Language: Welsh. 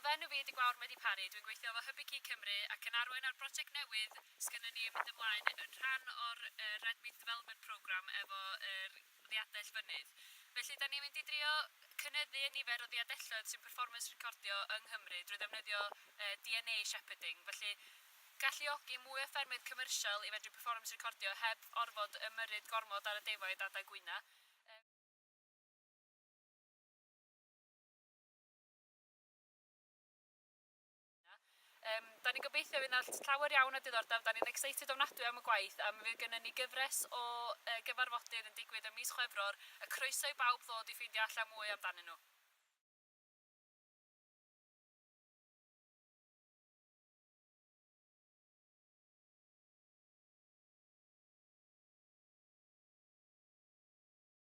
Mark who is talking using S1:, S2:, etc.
S1: fel enw fi ydi Gwawr Medi Parry, dwi'n gweithio efo Hybu Ci Cymru ac yn arwain ar brosiect newydd sgynnon ni mynd ymlaen yn rhan o'r Red Meat Development Programme efo ddiadell fynydd. Felly, da ni'n mynd i drio cynyddu y nifer o ddiadelloedd sy'n performance recordio yng Nghymru drwy ddefnyddio DNA shepherding. Felly, galluogi mwy o ffermydd commercial i fedru performance recordio heb orfod ymyrryd gormod ar y defaid adeg gwyna. Da ni'n gobeithio fydd yna llawer iawn o diddordeb, da ni'n excited ofnadwy am y gwaith a mi fydd gennym ni gyfres o gyfarfodydd yn digwydd ym mis Chwefror. Y croeso i bawb ddod i ffeindio allan mwy amdanyn nhw.